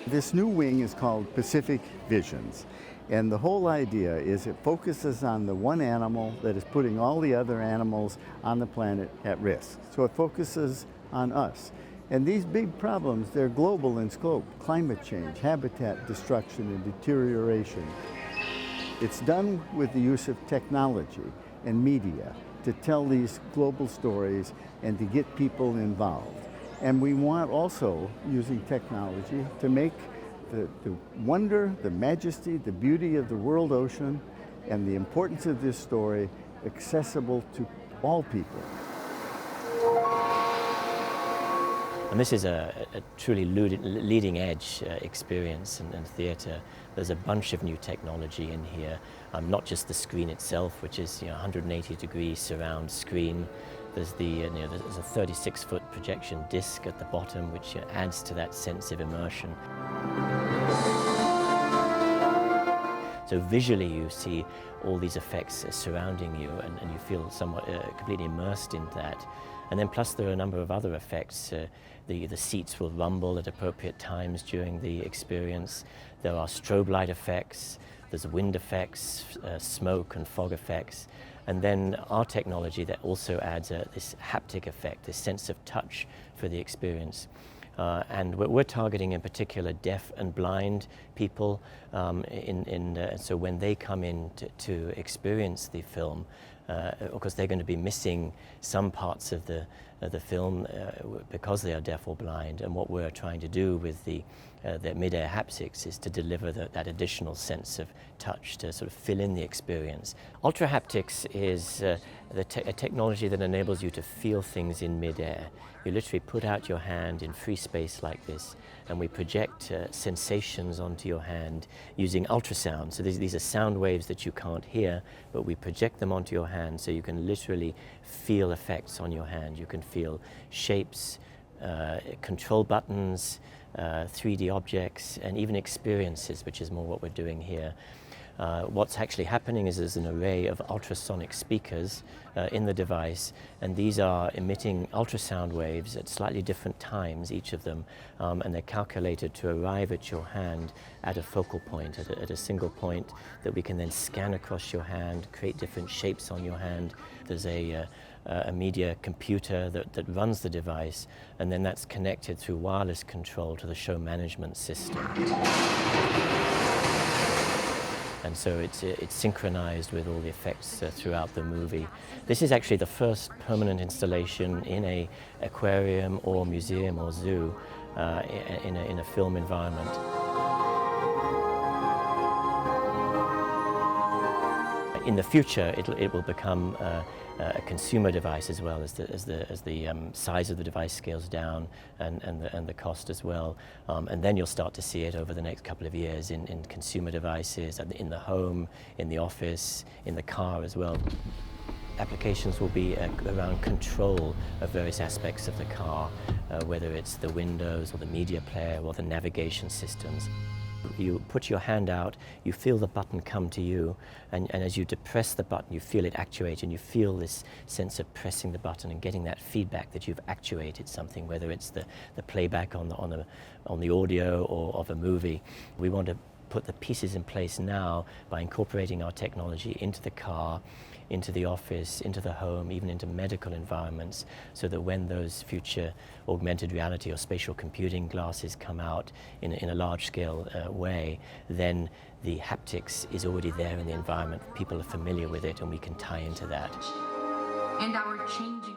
This new wing is called Pacific Visions. And the whole idea is it focuses on the one animal that is putting all the other animals on the planet at risk. So it focuses on us. And these big problems, they're global in scope: climate change, habitat destruction and deterioration. It's done with the use of technology and media to tell these global stories and to get people involved. And we want also, using technology, to make the wonder, the majesty, the beauty of the world ocean and the importance of this story accessible to all people. And this is a truly leading edge experience in theatre. There's a bunch of new technology in here, not just the screen itself, which is 180-degree surround screen. There's there's a 36-foot projection disc at the bottom, which adds to that sense of immersion. So visually you see all these effects surrounding you, and you feel somewhat completely immersed in that. And then plus there are a number of other effects. The seats will rumble at appropriate times during the experience. There are strobe light effects, there's wind effects, smoke and fog effects. And then our technology that also adds this haptic effect, this sense of touch for the experience. And we're targeting in particular deaf and blind people, so when they come in to experience the film, of course they're going to be missing some parts of the film because they are deaf or blind, and what we're trying to do with the Midair Haptics is to deliver that additional sense of touch to sort of fill in the experience. Ultrahaptics is a technology that enables you to feel things in midair. You literally put out your hand in free space like this, and we project sensations onto your hand using ultrasound. So these are sound waves that you can't hear, but we project them onto your hand so you can literally feel effects on your hand. You can feel shapes, control buttons, 3D objects, and even experiences, which is more what we're doing here. What's actually happening is there's an array of ultrasonic speakers in the device, and these are emitting ultrasound waves at slightly different times, each of them, and they're calculated to arrive at your hand at a focal point, at a single point that we can then scan across your hand, create different shapes on your hand. There's a media computer that runs the device, and then that's connected through wireless control to the show management system. And so it's synchronized with all the effects throughout the movie. This is actually the first permanent installation in an aquarium or museum or zoo in a film environment. In the future, it will become a consumer device as well, as the size of the device scales down and the cost as well. And then you'll start to see it over the next couple of years in consumer devices, in the home, in the office, in the car as well. Applications will be around control of various aspects of the car, whether it's the windows or the media player or the navigation systems. You put your hand out, you feel the button come to you, and as you depress the button, you feel it actuate, and you feel this sense of pressing the button and getting that feedback that you've actuated something, whether it's the playback on the audio or of a movie. We want to put the pieces in place now by incorporating our technology into the car, into the office, into the home, even into medical environments, so that when those future augmented reality or spatial computing glasses come out in a large-scale way, then the haptics is already there in the environment. People are familiar with it, and we can tie into that. And our changing